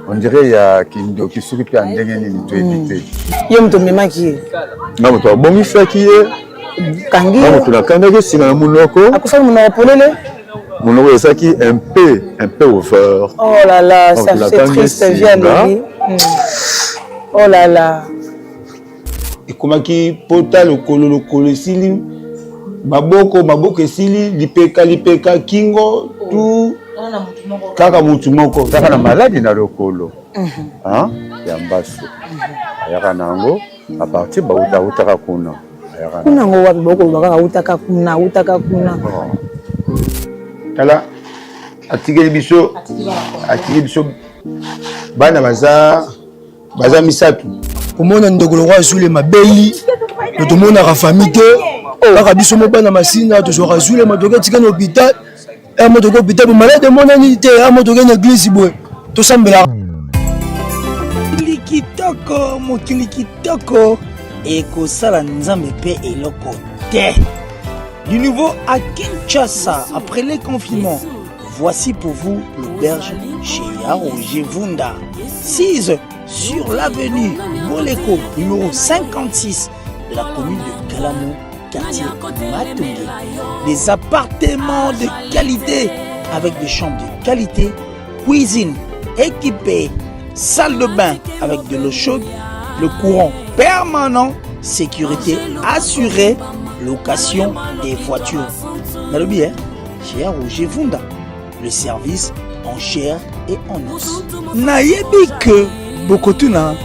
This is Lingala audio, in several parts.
On dirait il y a qui s'occupe en dernier tu éviter. Yo mto memaki. Na moto bongi saki Kangi. Na moto na kanga ke singa munoko. Akufa munoko polele. Munoko esaki un peu over. Oh là là, ça fait triste via lui. Oh là là. Et comment qui pota le kolo sili maboko esili lipeka kingo tout kaka mutu moko kaka na maladi na lokolo ya mbaso ayaka nango a partir utaka kuna ayaka nango wapi boko baka utaka kuna kala atikeli biso bana baza misatu komona ndokolo kwa zule mabeli totomona ka famille te kaka biso mo bana masina to so zule motoke tika na hôpital motoke hôpital bo malade mona ni te motoke na église boy to sambela mokili kitoko ekosala nzambe pe eloko te. Du nouveau à Kinshasa après les confinements. Voici pour vous l'auberge chez Roger Vunda. 6 sur l'avenue Boleko, numéro 56 de la commune de Kalamo, quartier Matongé. Des appartements de qualité avec des chambres de qualité, cuisine équipée, salle de bain avec de l'eau chaude, le courant permanent, sécurité assurée, location des voitures. Nalobi, chez Roger Vunda, le service en chair et en os. Nayebi que Bokotuna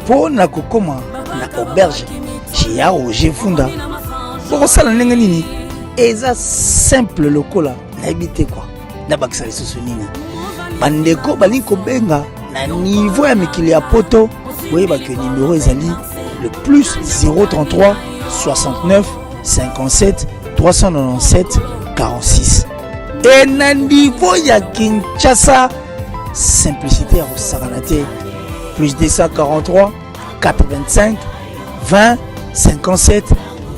po na kokoma na auberge chez Roger Vunda. Pour ça la nini eza simple lokola nayebi te quoi. Na bakisa lisusu nini. Bandeko balinko benga na niveau ya mikili ya poto. Voyez que numéro ezali le plus 033 69 57 397 46. Et na niveau ya Kinshasa, simplicité à Rosagalate, plus 243 85 20 57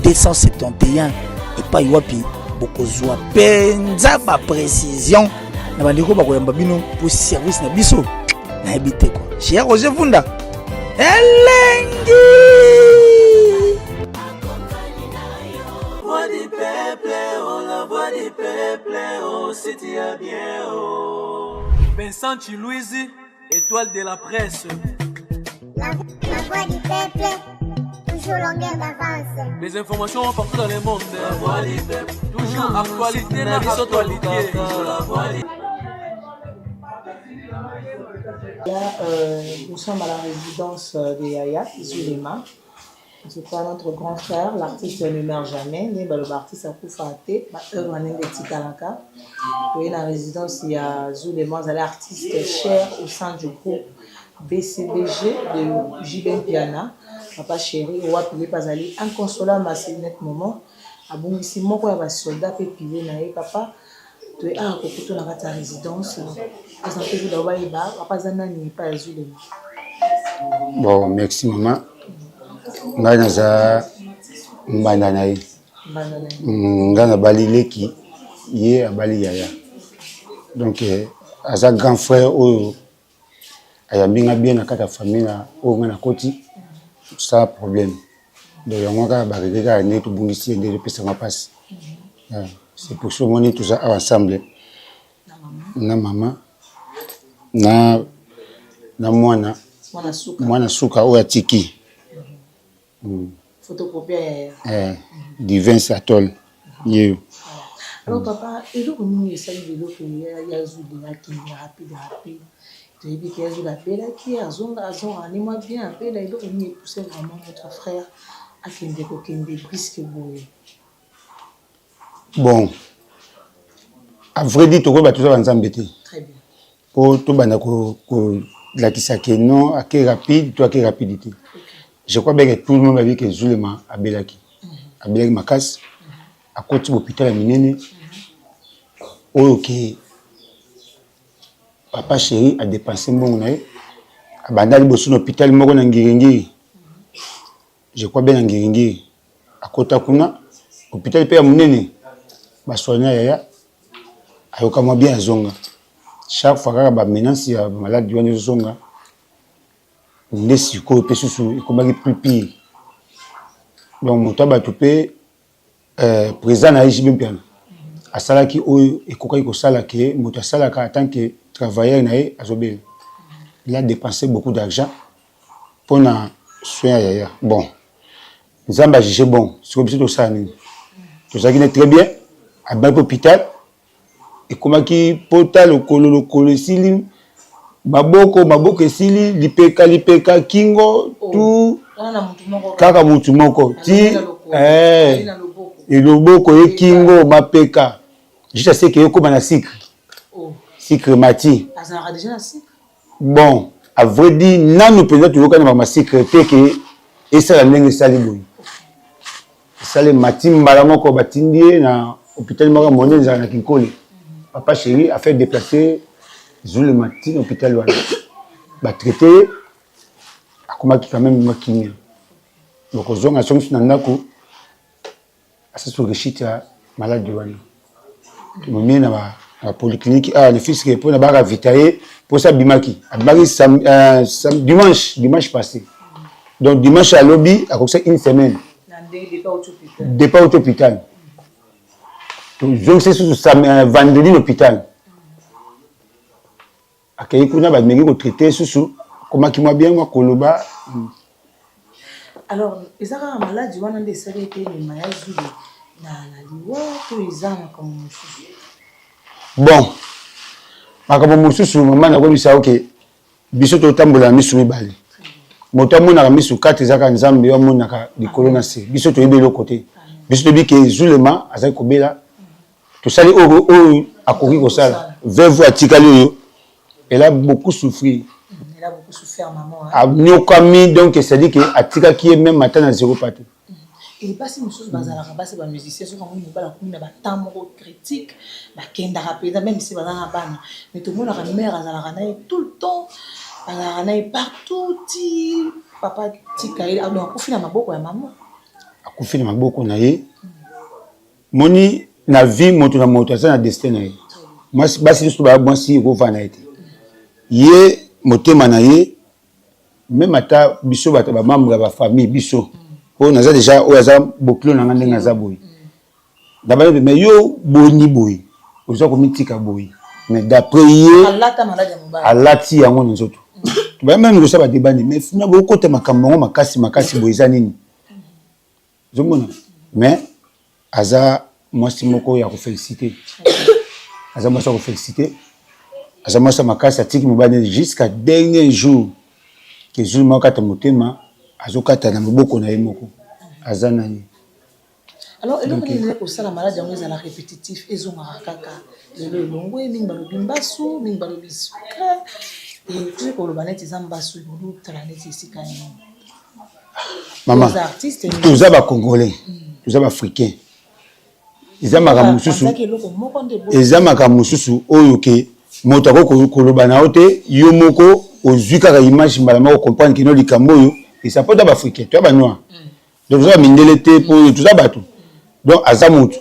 271. Et pas yoapi, beaucoup zoa penza ba précision. Na bandeko ba koyamba bino pour service na biso. Na habité quoi. Chez Roger Vunda. Elengi. Voix du peuple, oh la voix du peuple, oh si tu as bien, oh. Vincent Chilouizi, étoile de la presse. La voix du peuple, toujours longueur d'avance. Les informations partout dans le monde. La voix du peuple, toujours actualité, la actualité. La voix du nous sommes à la résidence de Yaya Zulema. C'est pas notre grand frère, l'artiste ne meurt jamais. L'artiste a pu faire œuvre en Tikalaka. Oui, la résidence, il y a Zulema, elle est artiste cher au sein du groupe BCBG de Jibin Piana. Papa chéri, on va payer pas aller inconsolable à ce net moment. À bon ici, moi, il y a des soldats qui pillent naïe papa. Tu es à côté de la résidence. Parce que je dois y aller, papa Zanani pas Zulema. Bon, merci maman. Ngai naza mbanda na ye ngai na bali leki ye abali yaya donc aza grand frère oyo ayambi nga bien na kata famille na oyo nga na koti ça problème donc yango kaka bareke kaka nde tobungisi ye nde topesanga mpasi c'est pour ça moni toza awa ensemble na mama na mwana suka oyo atiki Photocopie divin Satol. Alors papa, et donc nous essayons de l'autre il y a Zulema qui est rapide. Tu as dit qu'il y a Zulema qui a zonga moi bien après là donc nous poussé vraiment notre frère à Kende brisque boy. Bon. À vrai dire tout ça va nous embêter. Très bien. Pour tout bana ko la qui ça que non à qui rapide, toi qui rapidité. Je crois bien que tout le monde a vu que Zulema a belaki. A belaki makas. À côté de l'hôpital à Minene. Ok. Papa chéri a dépensé mon nom. A bandali bosso l'hôpital moko na Ngiringiri. Je crois bien na Ngiringiri. À côté kuna hôpital pe à Minene. Ba soigner yaya. Ayoka moi bien zonga. chaque fois kaka ba menace ya maladie wana ezosonga nde sikoyo mpe susu ekomaki plus pire. Donc moto abato mpe président na yeji mpiana asalaki oyo ekokaki kosala ke moto asalaka en tant que travailleur na ye azobela. Il a dépensé beaucoup d'argent pour na soin ya yaya. Bon nzambe ajige bon sikoyo biso tosala nini tozalaki ne très bien abaki hôpital ekomaki pota lokolo esili maboko esili lipeka kingo tout kaka mutu moko ti eloboko ye kingo mapeka juste à ce que yokoma na sucre mati bon à vrai dire nanu mpenza toyokana bama sucre te ke esala ndenge esali boye esali mati mbala moko batindi ye na hôpital moko monene ezala na Kinkole. Papa chéri a fait déplacer Zulu Matin hôpital wana ba traité akomaki quand même makini donc ozonga songi na ndako asaso rechita malade wana tumomie na ba polyclinique le fils que pour na ba vitailler pour ça bimaki dimanche passé donc dimanche à lobby a commencé une semaine départ au hôpital. Donc c'est sur vendredi l'hôpital. Akei kuna ba mengi ko traiter susu comment qui moi bien moi koloba. Alors ezaka maladie wana nde sali te ni mayazi na liwa to izana comme bon makambo mususu mama na ko bisa OK biso to tambola misu mibale moto mona misu 4 ezaka nzambe yo mona ka likolo na se biso to yebelo côté biso to bi ke zulema azali kobela tout ça a couru comme ça veuve atikali oyo elle a beaucoup souffri. Elle a beaucoup souffert maman. A nyokami donc c'est dit que atika qui est même matin à 0 partout. Il passe une chose bazala rabase ba musicien so comme ba la commune ba tamoro critique ba kenda rapida même si bazana bana mais tout le monde a mère azala ranaï tout le temps azala ranaï partout ti papa tika il a donc kufina maboko ya maman. Akufina maboko na ye. Moni na vie moto na moto ça na destin na ye mas basi so ba bonsi ko vana ete ye motema na ye même ata biso ba membre ba famille biso o naza déjà o aza boklo na ngande ngaza boy d'abord mais yo boni boy ozo ko mitika boy mais d'après ye alati yango nzoto to ba même ko ba debandi mais fina bo ko te makambo makasi boy za nini zomona mais aza moi si moko ya ko féliciter aza moi ça ko féliciter aza moi ça makasi atiki mobane jusqu'à dernier jour que jour moko ta motema azokata na moboko na yemoko aza nani. Alors et donc il est au sala malade yango ezala répétitif ezonga kaka lelo longwe minga lobimbasu minga lobisu et tu ko lobaneti zambasu bulu talaneti sikani maman tous aba congolais tous aba africains ezamaka mususu oyo ke moto akoko koloba na ote yo moko ozwi kaka image mbala moko comprendre que no likambo oyo et ça peut être africain tu as ba noir donc ça mindele te pour tout ça bato donc azamutu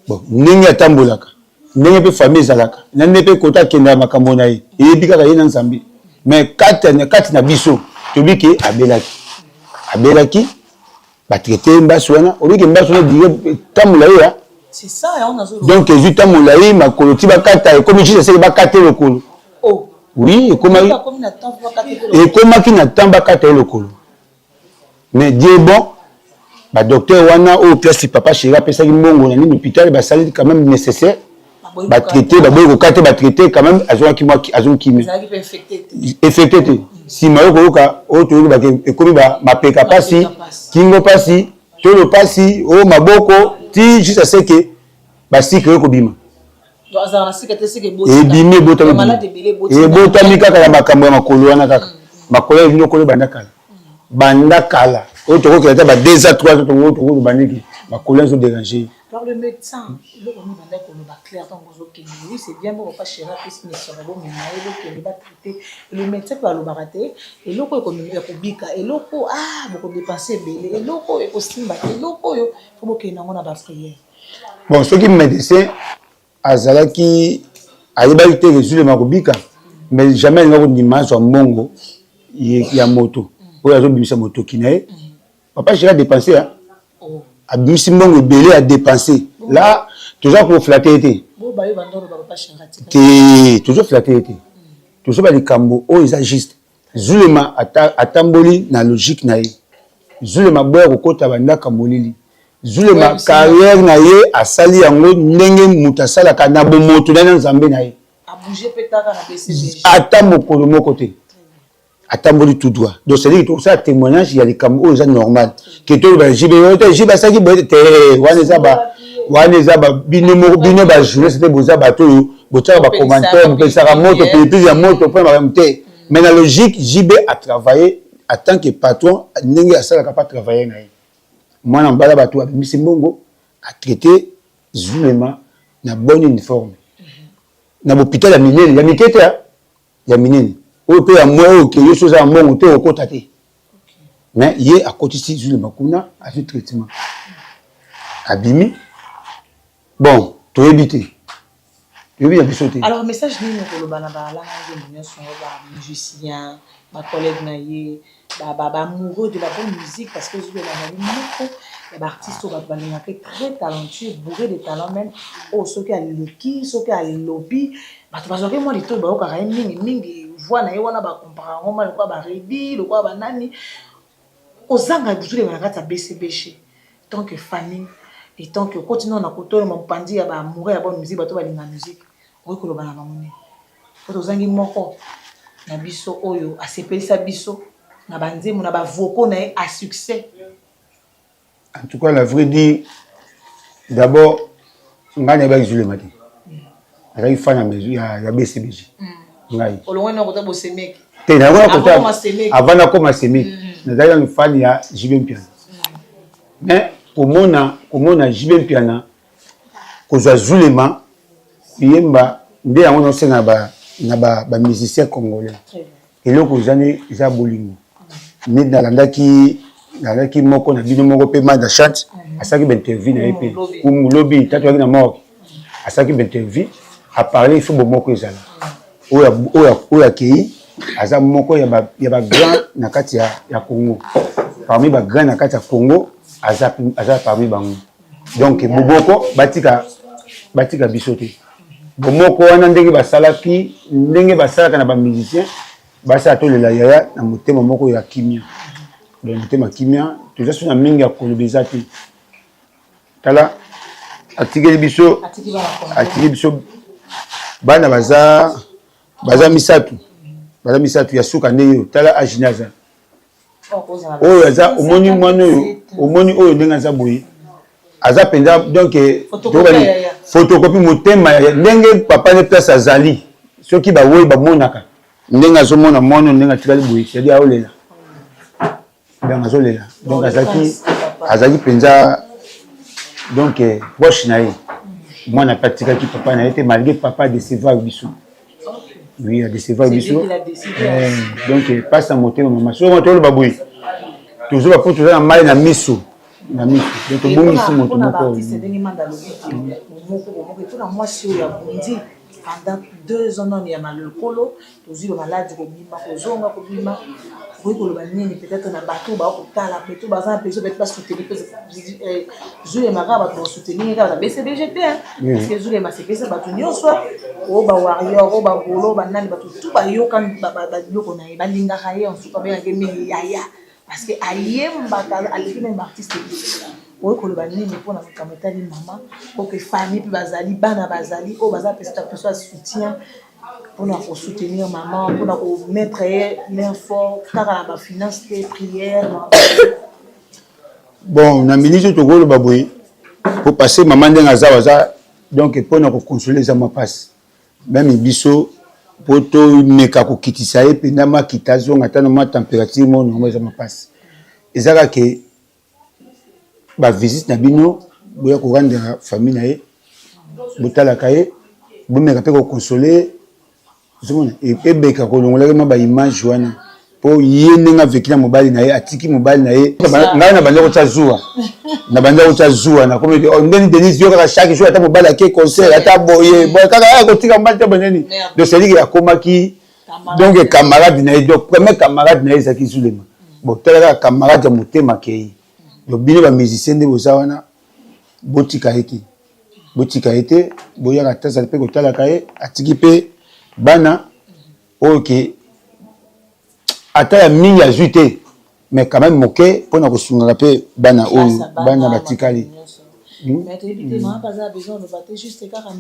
bon ndenge atambolaka ndenge pe famille zalaka ndenge pe kota kenda makambo na ye eyebi kaka ye na nzambe mais kati na biso tobi ke abelaki ba traiter mbaso wana obi ke mbaso na dire tambola ya. C'est ça, on a donc je t'ai moulé ma coloti ba kata et comme je sais ba kata le colo. Oh. Oui, et comment qui n'attend pas kata le colo. Mais Dieu bon, ba docteur wana au place papa chéri a pensé que mbongo na ni hôpital ba salir quand même nécessaire. Ba traiter ba boy ko kata ba traiter quand même azon ki moi azon ki me. Infecté. Si ma ko ka o to ba ke comme ba ma peka pasi, kingo pasi, tolo pasi, o maboko ti juste à ce que basi que kobima donc azana sikete sike boti et bimé bota et bota mikaka ya makambo ya makolo wana kaka makolo ya biloko banda kala o to ko keta ba 2 à 3 to ko bandiki makolo zo déranger par le médecin le on banda ko ba clair donc ozoki oui c'est bien bon pas chéra plus mais ça va bon mais le ba traiter le médecin va le barater et loko ko mi ko bika et loko beaucoup dépenser belé et loko e ko simba et loko yo faut que na ngona ba prière. Bon ce qui médecin azalaki ayebaki te Zulema kobika mais jamais alinga kondima azwa mbongo ya moto oyo azobimisa motoki na ye papa chéri adépense abimisi mbongo ebele adépense là toza koflate ete te toujours flatte ete toujours balikambo oyo eza juste Zulema atamboli na logique na ye Zulema boya kokota bandaka molili Zulema carrière na ye asali yango ndenge mutu asalaka na bomoto na nzambe na ye ata mokolo moko te atamboli tout droit donc c'est-à-dire que ça témoignage ya likambo oyo eza normal ke toloba jibe asaki boye te wana eza bino bajournée c'était boza bato oyo botiaka bacommentaire bopesaka moto pelipili ya moto mpo na te mais na logique JB a travaillé en tant que patron ndenge asalaka pas travailler na ye mwana mbala bato abimisi mbongo a traité Zulema na bonne uniforme na hôpital ya minene ya mikete ya minene oyo pe ya mwa oyo ke yo soza mbongo te okota te mais ye akotisi Zulema kuna a fait traitement abimi bon toyebi te yobi ya biso te alors message nini koloba na balanga nyonso ba musicien ba collègue na ye ba amoureux de la bonne musique parce que Zulema na moko ya ba artiste au balanga très talentueux bourré de talent même au soki a leki soki a lobby bato bazoke moi lito ba okaka mingi voix na ye wana ba comparer ngoma le kwa ba Redi le kwa ba nani ozanga Zulema na kata BCBG tant que famille et tant que continuons à côté mon pandi ya ba amoureux ya bonne musique bato balinga musique oyo koloba na bamone oto zangi moko na biso oyo asepelisa biso na banzemu na bavoko na ye à succès. En tout cas la vraie dit d'abord ngani ba Zulema te ala ifanya mezu ya BCBG ngai olongwe ko tabo semeki te na ko avant koma semeki na dali fan ya JB Mpiana mais komona JB Mpiana kozwa Zulema yemba nde yango no senga na ba musicien congolais eloko zane za bolingo ne nalandaki moko na bino moko pe manda chante asaki interview na epe ou lobby tatu na mort asaki interview a parler il faut moko ezala oya kei aza moko ya ba grand na kati ya Congo parmi ba grand na kati ya Congo aza parmi bango donc boboko batika bisote bomoko wana ndenge basalaka na ba musicien basa atolela yaya na motema moko ya kimia donc motema kimia toza suna mingi ya kolobeza te tala atikeli biso bana baza misatu ya suka ndeyo tala aginaza oyo aza omoni mwana oyo ndenge aza boye aza penza donc photocopie motema ndenge papa ne place azali soki bawoyi bamonaka ndenge azomona mwana ndenge atikali boye c'est-à-dire aolela donc azolela donc azali penza donc proche na ye mwana patikaki papa na ye te malgré papa décevoir biso oui a décevoir biso donc passe à motema mama so on tolo baboye toujours ba poto na mai na miso donc bongisi moto moko pendant 2 ans il y a mal le colo toujours malade ko bima oui koloba nini peut-être na bateau ba ko tala peut-être bazan peut pas soutenir Zulema ka ba soutenir ka BCBG parce que Zulema c'est ça ba nyonso o ba warrior o ba golo ba nani ba tout ba yoka ba loko na ba linga kaye on se pas bien que mingi yaya parce que ayemba ka aliki même artiste oui koloba nini pour na kametali mama pour que famille puis bazali bana bazali o baza peut-être soutien pour nous soutenir maman, pour nous mettre main fort, car la finance, prière. Bon, on a mis tout le baboué pour passer maman dans la donc pour nous consoler ça ma passe. Même biso pour tout meka ko kitisa e pe na ma kitazo ngatana ma température mo no ça ma passe. Ezaka ke ba visite na bino boya ko rendre famille na ye botala kaye bo meka pe ko consoler et beka kolongola ma ba image wana po yene nga vekina mobali na ye atiki mobali na ye ngana na bandeko tsa zuwa na banda uta zuwa na comme ndeni Denise yo kaka chaque jour ata mobala ke concert ata boye boye kaka ko tika mbata banani donc c'est dire akomaki donc camarade na donc premier camarade na Isaki Zulema bon tala camarade ya motema kei donc bino ba musicien de bozawana botika ete boya katasa pe ko tala kae atiki pe bana OK ata ya mingi ya juité mais quand même moqué pour na kosunga pe bana oyo bana batikali mais tu éviter moi pas besoin de battre juste car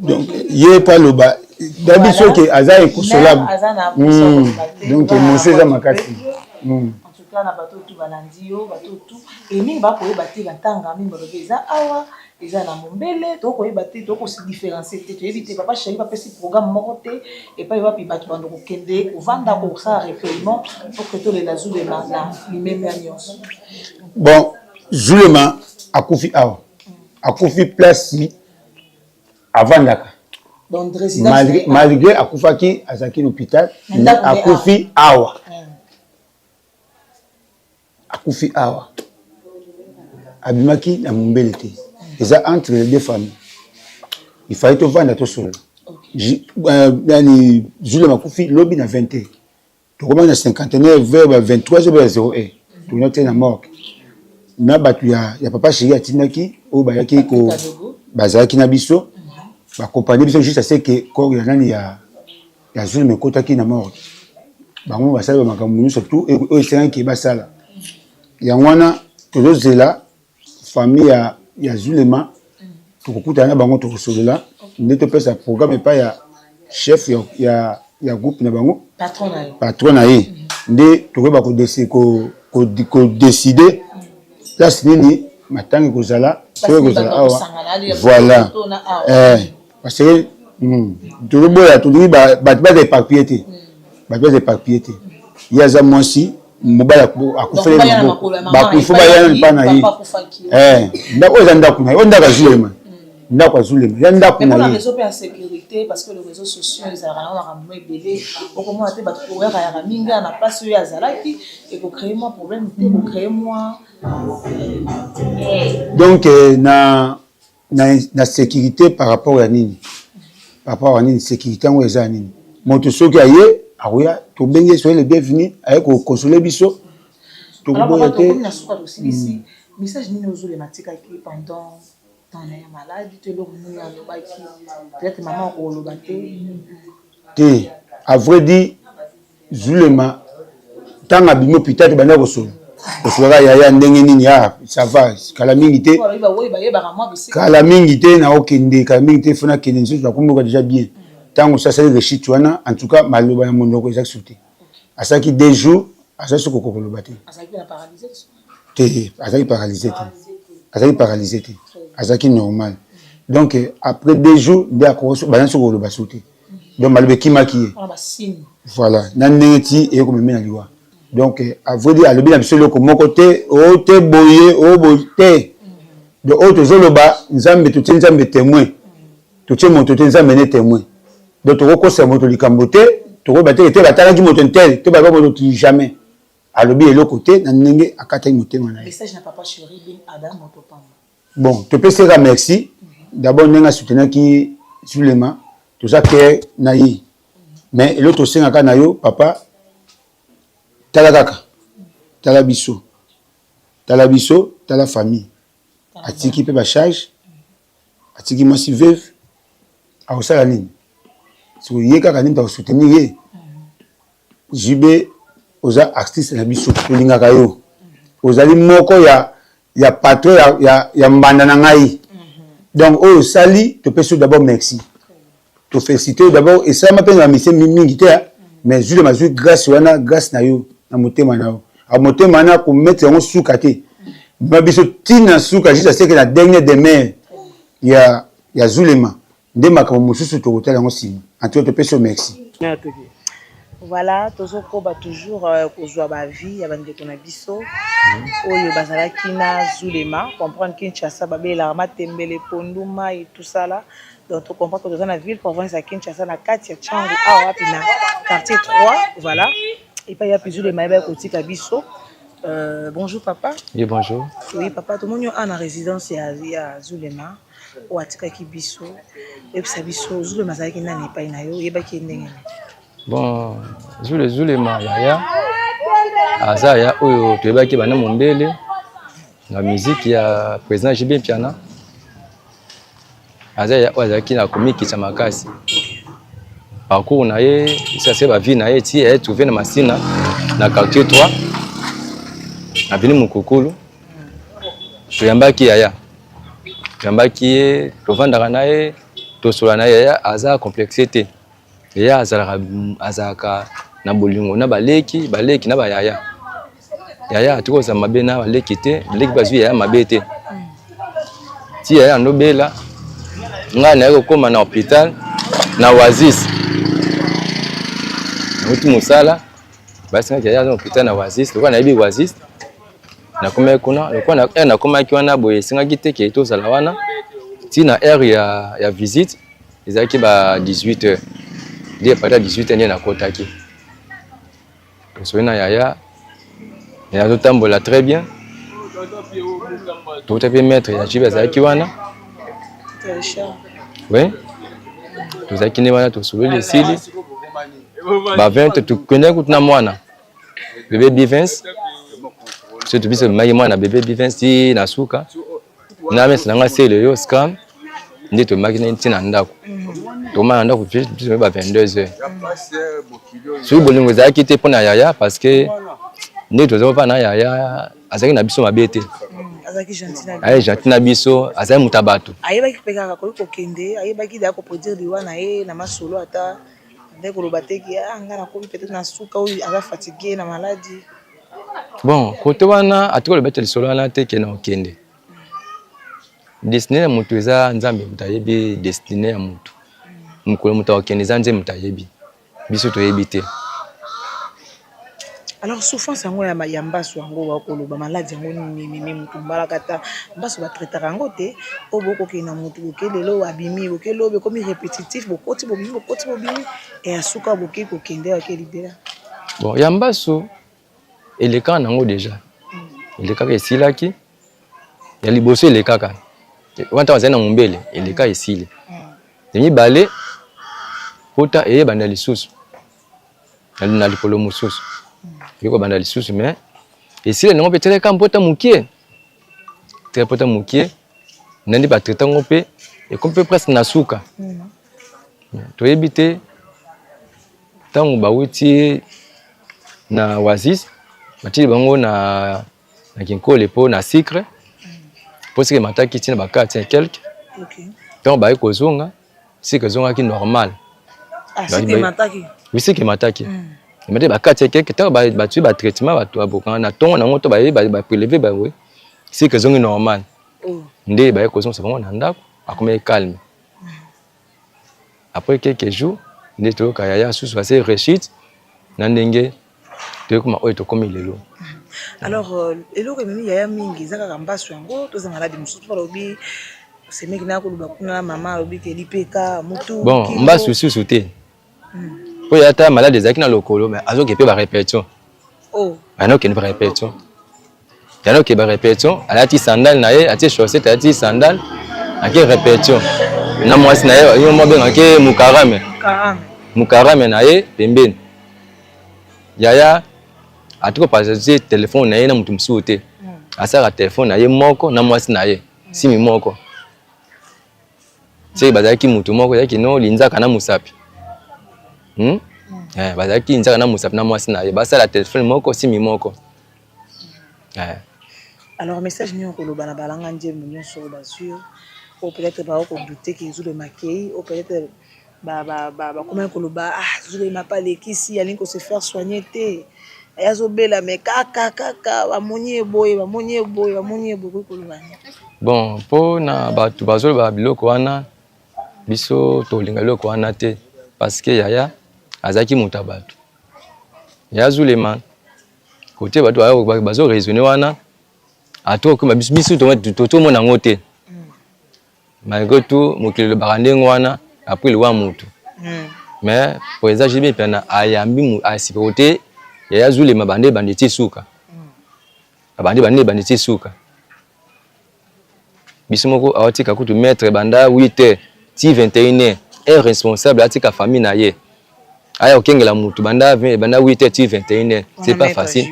donc yé pas le bas d'habitude que aza est consolable donc monsieur za makati en tout cas na bateau tout balandi yo bateau tout et mingi ba ko battre batanga mingi ba eza awa eza na mombele to ko battre to ko se différencier te éviter papa chéri papa si programme monté et pas va pi battre bando ko kende ko vanda ko ça recueillement pour que tous les lazou de na même alliance bon Zulema akufi awa akufi place avant Daka. Donc malgré akufaki azaki l'hôpital akufi awa akufi awa abimaki na mombele te eza entre les deux familles il fallait to vanda to solo yani Zulema akufi lobi na 20 to comment na 59 vers 23 vers 01 to noter na morgue na batu ya papa chéri atinaki o bayaki ko bazaki na biso ba compagnie biso juste à ce que corps ya nani ya Zulema kotaki na mort bango basala makambo surtout et c'est qui basala ya wana to zela famille ya Zulema to kokutana bango to solola ndeto pesa programme pas ya chef ya groupe na bango patron na ye nde to ba ko décider place nini matangi kozala voilà parce que tout le monde a tout dit bat des papiers il y a ça moi aussi mobile akufele ba kufuba yana pana yi ndako zanda kuna ndaka Zulema ndako Zulema ya ndako na réseau pe en sécurité parce que les réseaux sociaux ils arrangent à ramener belé au comment te ba courir ya minga na place yo azalaki et ko créer moi problème ko créer moi donc na sécurité par rapport à nini sécurité ngo eza nini moto soki aye aroya to benge so le bienvenu aye ko consoler biso to boya te message ni aux les matikaiki pendant dans la maladie te lo ni ya lobaki peut-être maman ko lobate te à vrai dire Zulema tanga bimo peut-être bana ko solo oswaka yaya ndenge nini ya ça va kala mingi te na okende kala mingi te fona kende nso bakumbuka déjà bien tango ça c'est réussite wana en tout cas maloba na mondoko exact sauté asaki 2 jours asaki ko koloba te asaki paralysé te asaki normal donc après 2 jours nde akoso balanso ko koloba sauté donc malobe kimaki voilà na ndeti e ko memena liwa donc à vrai dire alobi na biso loko moko te o te boye o bote de autres zoloba nzambe to nzambe témoin to tie moto te nzambe ne témoin donc to ko se moto likambo te to ko bateke te batala ki moto tel te ba moto ti jamais alobi eloko te na ndenge akata motema na message na papa chéri bin Adam Motopamba bon to pese ka merci d'abord nenga soutenir ki Zulema to ça que na yi mais l'autre senga ka na yo papa tala kaka tala biso tala famille atiki pe ba charge atiki moi si veuve a osala nini so ye kaka nini ta soutenir ye jibe oza artiste na biso lingaka yo ozali moko ya patron ya mbanda na ngai donc oyo sali to peso d'abord merci to féliciter d'abord et ça m'appelle na mission mingi te mais Zulema mazui grâce wana grâce na yo na motema na yo a motema na ko mettre en suka te ba biso tina suka juste c'est que la dernière demain ya Zulema nde makambo mosusu to hôtel en sima en tout cas peso merci voilà tozoko ba toujours kozwa ba vie ya bande ko na biso oyo bazalaki na Zulema comprendre Kinshasa babela matembele ponduma et tout ça là donc on comprend que dans la ville province à Kinshasa na kati ya Tchangu awa pina quartier 3 voilà et pas ya plus Zulema ba kotika biso Bonjour papa. Oui, bonjour. Oui papa, tout le monde est en résidence à Zulema. Ou à Tika Kibiso. Et puis Sabiso, Zulema Zaki n'a pas une ayo, Yeba qui est Bon, Zulema Yaya. Azaya, Oyo, tu es baki bana mondele. La musique, il y a président JB Piana. Azaya, Ozaki na komiki cha makasi. Parcours na ye, ça c'est ma vie na ye, ti est trouvé na masina na quartier 3. Na vini mukukulu. Tuyambaki Yaya. Tuyambaki ye, tovandaka na ye, tosola na Yaya, aza complexité. Yaya azalaka na bolingo na baleki na ba Yaya. Yaya atikoza mabe na baleki te, baleki bazwi Yaya mabe te. Ti Yaya nobela, nga na kokoma na hôpital na Oasis. Mutu musala, basi nga Yaya na hôpital na Oasis, lokwa na yebi Oasis. Na koma kuna, lokwa na koma ki wana boye singa kite ke tozala wana. Ti na heure ya visite, ezaki ba 18h. Dia pada 18h ni na kotaki. So na Yaya ya totambola très bien. Tout à fait maître ya jibe zaki wana. Oui. Tozaki ni wana tosulule sili. Ba 20 tu connais kutna mwana. Bébé Bivens. C'est tout biso magi mwana bébé Bivens ti na suka. Na mesi nanga sele yo scam. Ndi to magi ntina ndako. Toma ndako biso ba 22h. Sur bolingo zaki te pona Yaya parce que ndi to zo na Yaya azaki na biso mabete. Azaki gentil na biso. Aye gentil na biso, azaki mutabatu. Ayebaki peka ko kokende, ayebaki da ko produire liwa na ye na masolo ata ndeko lobateki nga na kobi peut-être na suka ou aga fatigué na maladie. Bon, kote wana atiko lobete lisolo wana te ke na okende. Destiné ya mutu eza nzambe mutayebi destiné ya mutu. Mukolo mutu okende za nzambe mutayebi. Biso toyebi te. Alors souffrance yango ya mayambaso yango wa koloba maladie yango ni mutu mbalakata baso ba traitaka yango te oboko ke na mutu kokelelo abimi kokelo be comme répétitif bokoti bobimi et asuka boke kokende ya ke libéra. Bon, yambaso eleka nango déjà. Eleka esilaki. Ya liboso eleka. Wanta wazana mumbele eleka esile. Demi balé pota eye banda lisusu. Na likolo mususu. Yoko banda lisusu mais esile nango petele ka mpota mukie. Te pota mukie. Nandi ba traiter ngo pe et comme peu presque na suka. To ebite tango ba wuti na Oasis batili bango na kinkole po na sucre. Parce que mataki tina ba 4 quelque. OK. Donc ba ekozonga c'est que zonga ki normal. Ah c'est que mataki. Oui c'est que mataki. Mais ba 4 quelque temps ba tu ba traitement ba to aboka na tongo na ngoto ba prélever ba we. C'est que zonga normal. Oh. Ndé ba ekozonga c'est vraiment na ndako akome calme. Après quelques jours, ndé to ka Yaya susu assez rechute na ndenge to kuma oyo to komi lelo. Alors eloko mimi Yaya mingi zaka kambaso yango to za malade mususu pa lobi c'est meki na ko luba kuna mama lobi ke lipeka mutu. Bon, mbasu susu te. Po yata malade zaki na lokolo mais azo ke pe ba répétition. Oh. Ano ke ne ba répétition. Yano ke ba répétition, alati sandal na ye, ati chaussette, ati sandal, aki répétition. Na mwasi na ye, yo mo benga ke mukarame. Mukarame na ye pembeni. Yaya atiko passer téléphone na ye na mutu msusu te. Asaka téléphone na ye moko na mwasi na ye, simi moko. C'est bazaki mutu moko yaki no linzaka na musapi. Bazaki linzaka na musapi na mwasi na ye, basa la téléphone moko simi moko. Alors message ni okoloba na balanga njembo nyonso basio ou peut-être ba ko douter que Zulema kei ou peut-être ba comment koloba Zulema pas lekisi ali ko se faire soigner te yazobela mais kaka ba monye boy koloba. Bon po na batu bazolo ba biloko wana biso to linga biloko wana te parce que Yaya azaki mutabatu. Ya Zulema côté batu bazo raisonner wana ato ko biso to mona ngote. Malgré tout mokile barande ngwana après le wa mutu. Mais pour exagérer pena ayambi mu asipote Yaya Zulema bande ti suka. bandi ti suka biso moko awatika kutu maître banda 8h ti 21h est responsable atika famille na ye aya okengela mutu banda 8h ti 21h c'est pas facile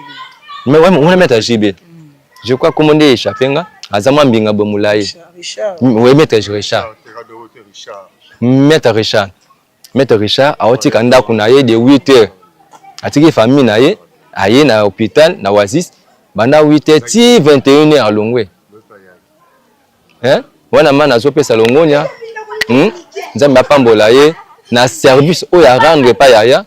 mais ouais on mettre à JB je crois comment on échappé nga azama mbinga bomulaye oui maître Richard awatika ndako na ye de 8h atiki famille na ye aye na hôpital na Oasis banda 8h ti 21h alongwe wana mana azopesa longonya nzambe apambola ye na service oyo arendre pa yaya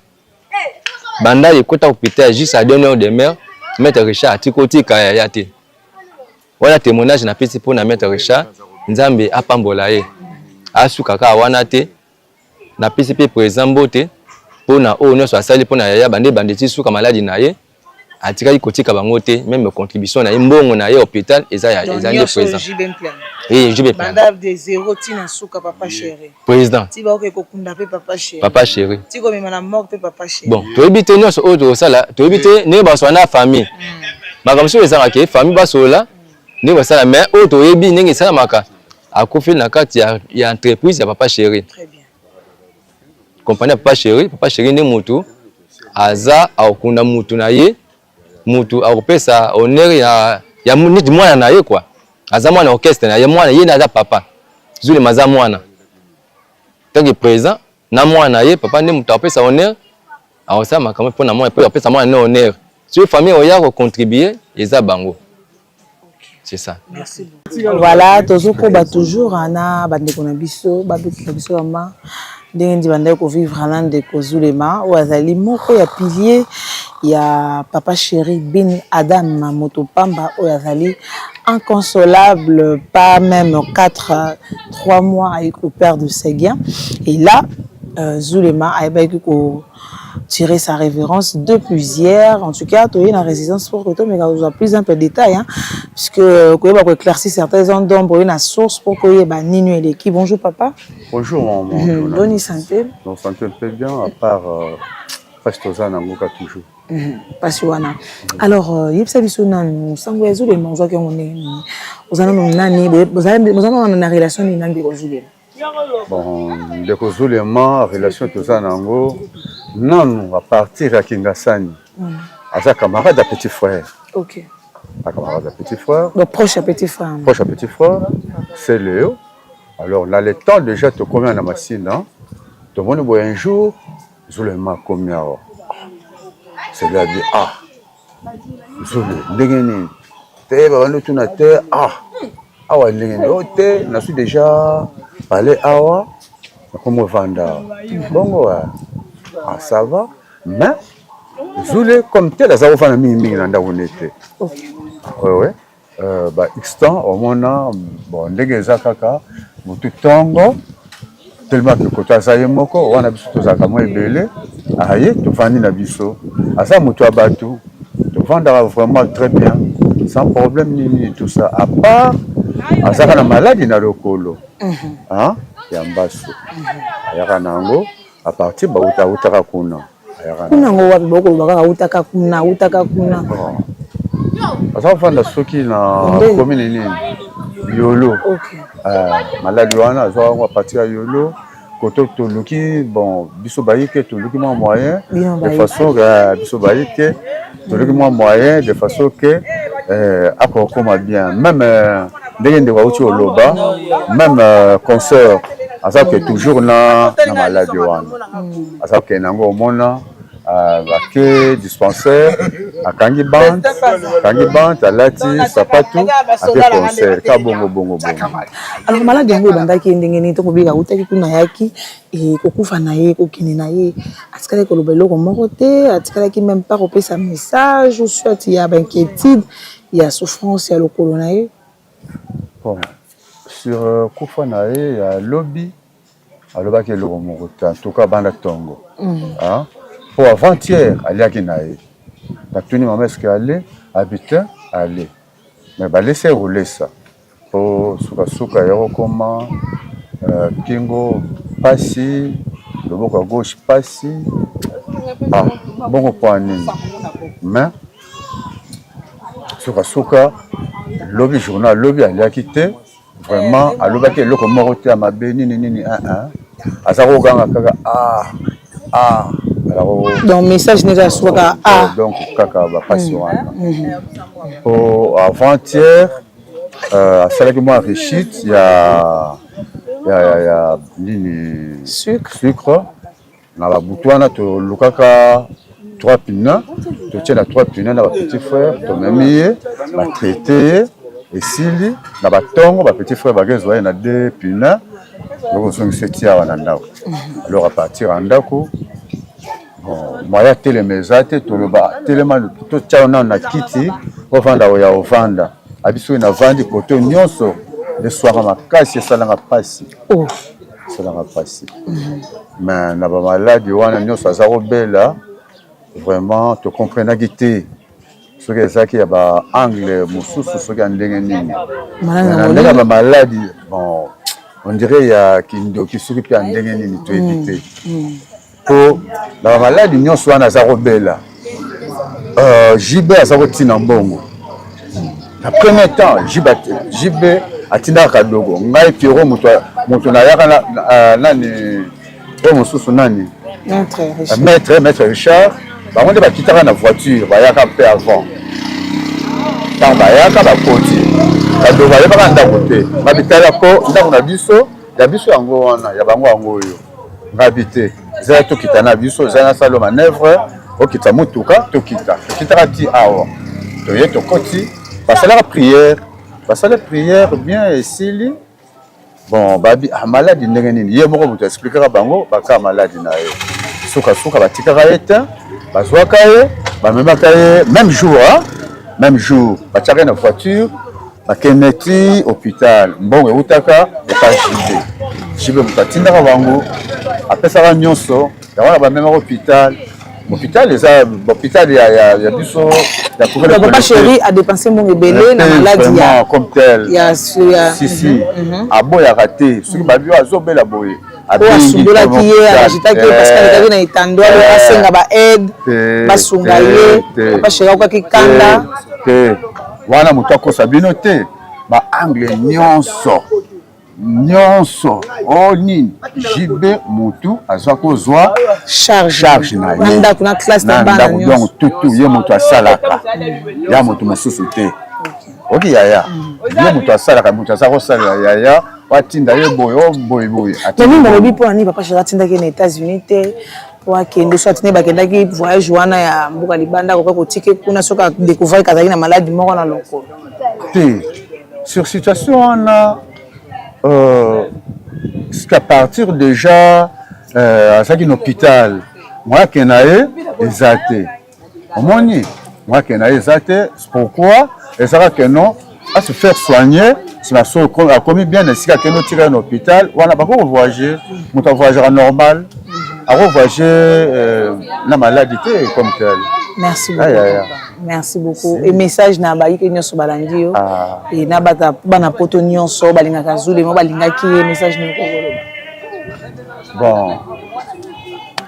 banda ekota hôpital juste à 2 heures de mer maître Richard atikotika yaya te wana témoignage na pesi mpona maître Richard nzambe apambola ye asukaka wana te na pesi pe présent mbote mpona oyo nyonso asali mpona yaya bande ti suka maladi na ye atikaki kotika bango te même contribution na ye mbongo na ye hôpital eza nde présent JB banda de 0 tina suka papa chéri président ti ba ko kokunda pe papa chéri ti ko mema na mort pe papa chéri bon toyebi te nyonso oyo tokosala toyebi te ndenge basola na famille makambo soki ezalaka ke famille basola ndenge basala mais oyo toyebi ndenge esalamaka akufi na kati ya entreprise ya papa chéri compagnie ya papa chéri nde mutu aza akokunda mutu na ye mutu akopesa honneur ya neti mwana na ye kwa aza mwana orchestre na ye mwana ye naza papa zule maza mwana tangi présent na mwana na ye papa nde mutu akopesa honneur akosala makambo mpona mwana mpe akopesa mwana ne honneur soki famille oya kocontribuer eza bango c'est ça. Merci beaucoup. Voilà, tozokoba toujours na bandeko na biso babetela biso mama ndenge ndi bandeko ko vivre na ndeko Zulema ou azali moko ya pilier ya papa chéri bin Adam Motopamba ou azali inconsolable, pas même 3 mois avec le père de ses gains. Et là Zulema a ko tirer sa révérence de plusieurs. En tout cas, tu es dans la résidence pour que tu aies plus un peu de détails, hein, puisque tu vas éclaircir certains endroits pour une source pour que tu aies Nino et l'équipe. Bonjour papa. Bonjour maman. Bonne santé. Bonne santé un peu bien, à part Pastoza Nangoka toujours. Passiwana. Alors, il y a des choses qui sont très bien. Nous avons une relation avec bon, ndeko Zulema relation toza nango nanu à partir ya Kingasani. Asa camarade à petit frère. OK. Un camarade à petit frère. Donc proche à petit frère. Proche à petit frère, c'est Léo. Alors là le temps déjà te combien na machine hein. Tout le monde un jour Zulema combien. C'est là dit ah. Zulema ndengeni. Te ba nous tuna te ah. Ah ouais ndengeni ote na suis déjà parler awa comme vanda bongo ah ça va mais Zule comme tel as au fana mingi nanda onete ouais ba instant au mona bon ndenge zakaka mutu tongo tellement que kota saye moko wana biso tozaka mo ebele aye to fandi na biso asa mutu abatu to vanda vraiment très bien sans problème ni tout ça à part azaka na maladie na lokolo hein ya mbaso ayaka nango à partir ba utaka kuna ayaka nango wapi boko baka utaka kuna asa fanda soki na commune nini Yolo. OK. Maladie wana azo à partir ya Yolo koto to luki bon biso bayike to luki mo moyen de façon biso bayike to luki mo moyen de façon que akokoma bien même ndenge ndeko auti oloba même concert asa que toujours na maladie wana asa que nango mona ke dispensaire akangi band alati sapatu ake concert ka bongo alors maladie yango bandaki ndenge ni to kobika utaki kuna yaki et kokufa na ye kokini na ye atikala ko lobelo ko moko te atikala ki même pas kopesa message ou soit il y a inquiétude il y a souffrance ya lokolo na ye. Bon, sur Koufanae, il y a lobby, alors qu'il y a le en tout cas, dans la tongo. Pour avant-hier, il y a qui naïe. La tenue, ma mère, allait, habiter, aller. Mais bah, laissez rouler ça. Pour Souka, Yorokoma, Kingo, Passi, le bord à gauche, Passi. Ah, bon point. Mais, suka lobi journal lobi aliaki te vraiment alobaki eloko moko te ya mabe nini aza koganga kaka donc message neza suka donc kaka bapasi wana po avant-hier asalaki mwa rechute ya nini sucre na babutu wana tolukaka 3 pina totie na 3 pina na bapetit frère tomemi ye batraite ye esili na batongo bapetit frère bakezwa ye na 2 pina lokosongisa eti awa na ndako alors à partir ya ndako moya telema eza te toloba telema totya nano na kiti ovanda oya ovanda abiso oyo navandi koto nyonso eswaka makasi esalanga mpasi mais na bamaladi wana nyonso aza kobela vraiment tokomprenaki te soki ezalaki ya baangle mosusu soki ya ndenge nini na ndenge ya bamaladi bon on dirait ya kindoki soki mpe ya ndenge nini toyebi te po na bamaladi nyonso wana aza kobela jibe aza kotina mbongo na premier temps jibe atindaka kadogo ngai piero moto nayaka nani oyo mosusu nani maître Richard bango nde bakitaka na voiture bayaka mpe avant ntango bayaka bakoti kadogo ayebaka ndako te babitalako ndako na biso ya biso yango wana ya bango yango oyo ngabi te ezala tokita na biso ezala nasala manœuvre okita motuka tokitaka ti awa toye tokoti basala prière bien esili bon babi maladi ndenge nini ye moko moto expliquera bango baka maladi na ye suka batikaka ye te bazwaka ye bamemaka ye même jour batiaka na voiture bakende ti hôpital mbongo eutaka oka jibe moto atindaka bango apesaka nyonso yango bamemaka hôpital eza hôpital ya biso papa chéri a dépensé mon ebele na maladie ya comme tel si aboyaka te soki babi azobela boye asundolaki ye agitaki ye parce que na etando asenga baaide basunga ye papa chéri akokaki kanda te wana moto akosa bino te baangle nyonso nini jibe motu azwa kozwa charge na ye ndako na classe na bana nyonso donc tutu ye moto asalaka ya moto mosusu te oki yaya ye moto asalaka moto aza kosalela yaya watinda ye boye nani balobi mpo nani papa chéri atindaki na États-Unis te po akende so atindi bakendaki voyage wana ya mboka libanda koka kotike kuna soki adécouvrir kazalaki na maladi moko na lokolo te sur situation wana qu'à partir déjà à un hôpital moi qui n'ai exaté omoni moi qui n'ai exaté pourquoi et ça que non à se faire soigner c'est la chose a commis bien ainsi que nous tirer un hôpital on a pas voyager mon voyageur normal à voyager la maladie comme telle. Merci beaucoup. Merci beaucoup. Et message na ba yike nyonso balandi yo. Et na bata bana poto nyonso balingaka zule mo balingaki message ni kokoloba. Bon.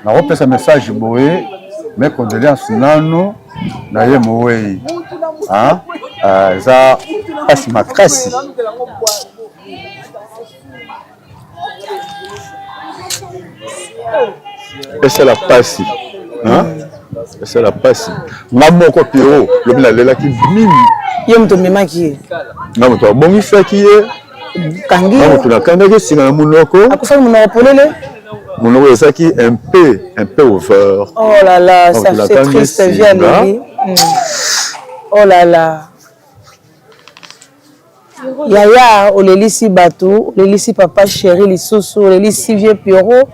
Na repesa message boye mes condoléances nano na ye moyi. Za pasi makasi. Et c'est la passe. C'est la passe. Maman ko piro, le bila lela ki mimi. Ye mto memaki. Na mto bongisa ki ye. Kangi. Na mto na kanda ke singa munoko. Akufa munoko polele. Munoko esaki un peu ouvert. Oh là là, ça fait triste vie lui. Oh là là. Yaya, olelisi batou, olelisi papa chéri lisusu, olelisi vieux Pierrot,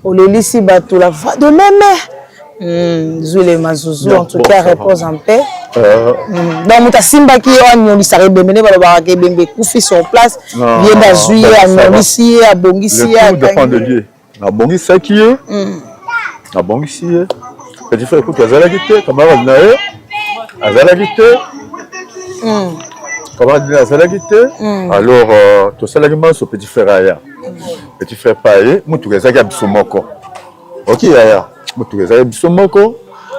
olelisi batou la voix de mémé. Zule Mazouzou, en tout cas, repose en paix. Donc, muta simba qui est en yoli sare bemene balobara ke bembe koufi sur place, bien bazouye a nolisi a bongisi a. Tout dépend de Dieu. Na bongisi qui est. Na bongisi. Petit frère écoute azalaki te, camarade nae, azalaki te. Alors, tout ça, c'est petit frère Aya. Petit frère Paye, moi, tout ça, c'est Bissomoko. Ok, Aya, moi, tout ça, c'est Bissomoko.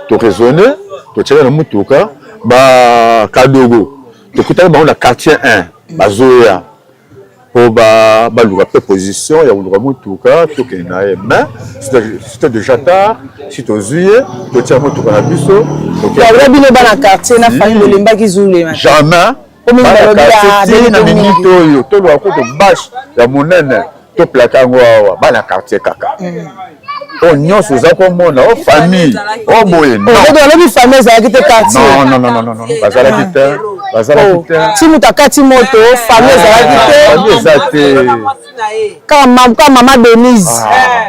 Tu raisonnes, tu tires le moutouka. ba Kadogo tokutana bango na quartier 1 bazoya po baluka pe position ya koluka motuka tokende na ye mais c'était déjà tard si tozuye totia motuka na biso bino bana quartier na famille bolembaki Zulema jamais na minute oyo tolwa ko to bâche ya monene to plaka yango awa bana quartier kaka o nyonso oza komona o famille o boye olobi famille ezalaki te quartier non bazalaki te ti moto akati moto famille ezalaki te kaka mama Denise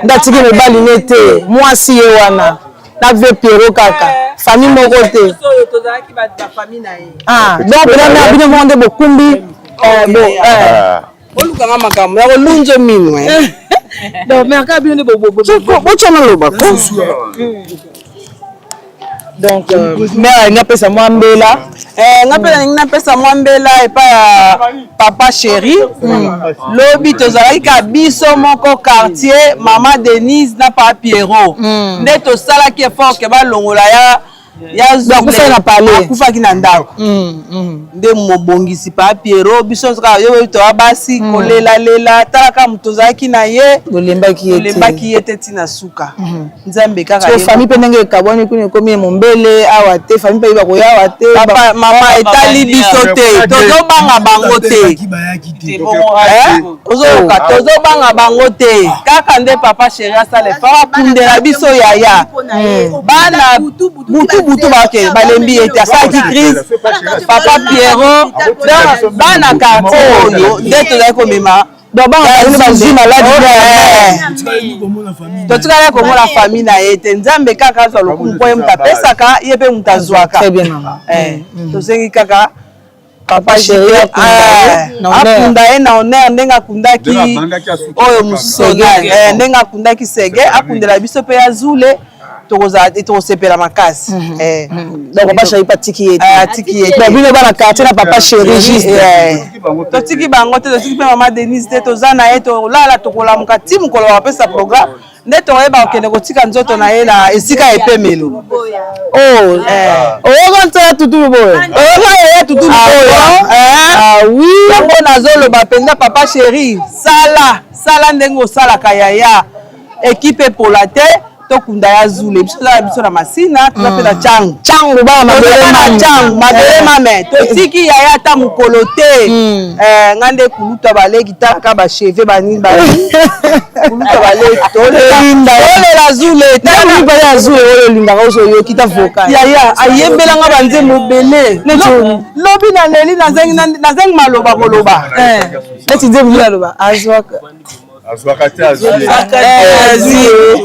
ndatiki mobali ne te mwasi ye wana na vie Pierrot kaka famille moko te donc na bino monde bokumbi olukanga makambo ya kolunje mino donc mais aka bino bochana loba donc mère ngapesa mwambela ngapesa mwambela epa ya papa chéri lobi tozalaki ka biso moko quartier mama Denise na papa Pierrot nde tosalaki effort ke balongola akufaki na ndako nde mobongisi pa Pierrot biso yo to basi kolela talaka muto zaki na ye lembaki ye te tina suka nzambe kaka yo famille penenge ekabwani kuni komi mombele awa te famille pe bakoya awa te mama etali biso te tozobanga bango te tozobanga bango te kaka nde papa chéri asala effort akundela biso yaya bana butu bake balembi ete asalaki crise papa Pierrot bana quartier oyo nde tozali komema totikala komona famille na ye te nzambe kaka azwa lokumu po ye mutu apesaka ye mpe mutu azwaka tosengi kaka papa chéri akunda ye na honneur ndenge akundaki oyo musege ndenge akundaki sege akundela biso mpe ya zule tokosepela makasi donc papa chéri patiki ye bino bana quartier na papa chéri juste totiki bango te totiki mpe mama Denise te toza na ye tolala tokolamuka ti mokolo bapesa programme nde toyeba kokende kotika nzoto na ye na esika epemelo oyoka ntoya tutulu boye oui yango nazoloba mpenza papa chéri sala ndenge osalaka yaya ekipe epola te tokunda ya zule biso na masina toza mpe na cangu mabele mame totiki yaya ata mokolo te nga nde kuluta baleki talaka bacheve banini kuluta baleki tolela zule ya zule oyo olingaka ozoyoki ta vocal yaya ayembelanga banzembo ebele lobi na leli nazengi maloba koloba neti nzembo aloba azwaka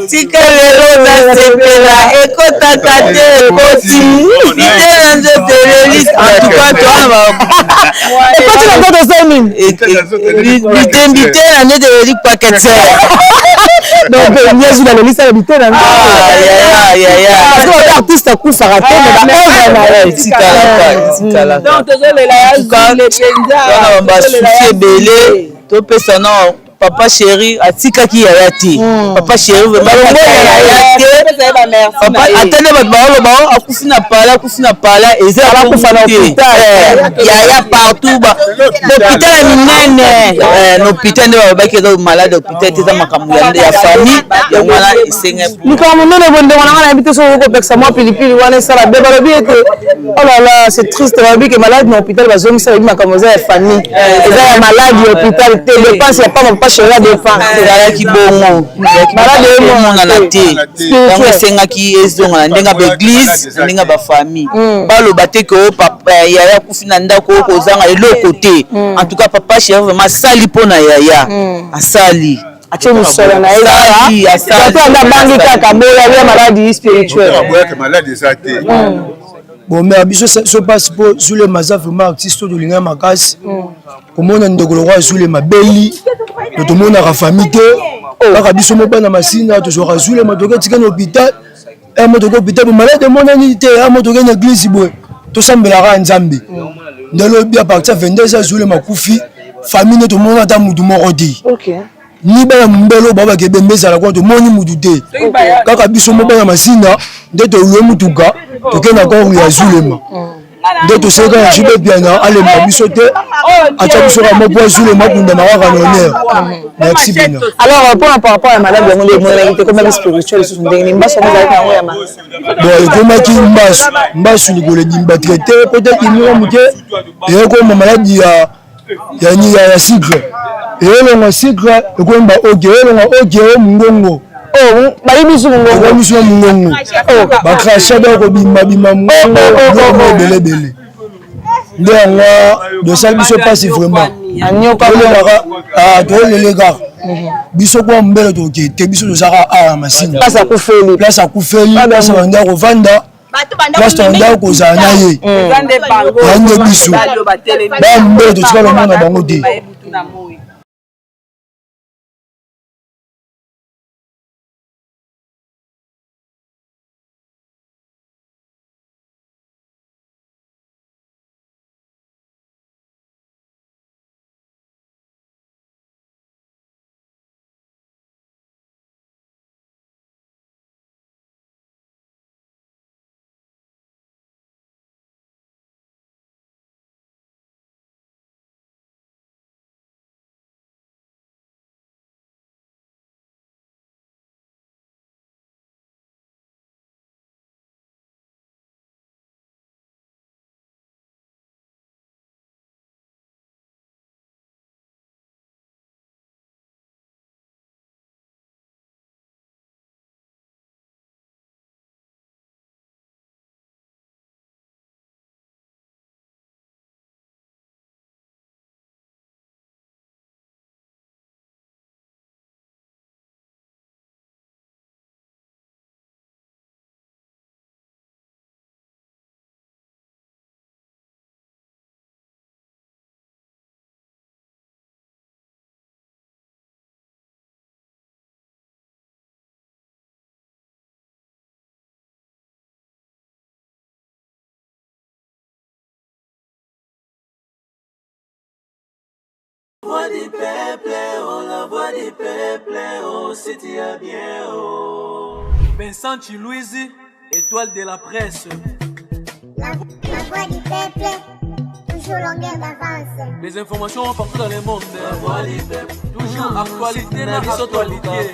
tika lelo nasepela ekotaka te ekoti ite na nzoto elelisi antuka toabitembi te na nete eli pakete donc nyezu na lelisa na bite na parce artiste akufaka te donc tozolela ya zule mpenza basusi ebele topesa na papa chéri atikaki yaya te papa chéri atende bato baoloba akufi na pala eza akufa na hôpital yaya partout hôpital ya minene na hôpital nde babaki eza malade hôpital te eza makambo ya famille yango wana esenge likambo monene bondeko nanga nayebi te soki okopekisa mwa pilipili wana esala be balobi ete olala c'est triste balobi ke malade na hôpital bazongisa bayebi makambo eza ya famille eza ya malade ya hôpital te dépense ya papa papa chéri ya dépense ezalaki bongo malade emonana te yango esengaki ezongana ndenge baeglise na ndenge bafamille baloba te ke yaya akufi na ndako oyo kozanga eloko te en tout cas papa chéri vraiment asali mpo na yaya asali atie mosolo na ye ata bangi kaka boya ya maladi spirituelle bon mais biso so passe po Zule maza vraiment artiste de linga makasi komona ndeko lokwa Zule mabeli tomonaka famille te kaka biso mobana masina tozwaka Zule motoka tika na hôpital motoka hôpital malade monani te motoka na église boye tosambelaka nzambe ndelobi a partir 22 Zule makufi famille tomona ata mutu moko te ni bana mbelo baba kebembe ezala kwa tomoni mutu te kaka biso mobana masina nde tolue mutuka tokenda koro ya Zulema nde toseka na jibe biana alemba biso te atia biso ka mopo azule makunda na waka na honneur. Merci bien. Alors par rapport à madame yango lemonaki te komaki spirituel susu ndenge nini mbaso ezalaki yango ya bon ekomaki mbasu likolo edimba traité peut-être imira moke eyekoma maladi ya sucre eyelonga sucre ekomba oke eyelonga oke o mungongo bayibisu mungongo bakrasha bakobimabima mungongo ebelebele nde yango dosali biso mpasi vraiment toleleka biso kwa mbele toke te biso tozaka awa masina place akufeli place banda kovanda place tobanda kozala na ye yango biso bambele totika lomona bango te. Voix du peuple, oh la voix du peuple, oh c'est bien, oh. Vincent Chilouise, étoile de la presse. La voix du peuple, toujours longueur d'avance. Les informations partout dans le monde. La voix du peuple, toujours actualité, la actualité.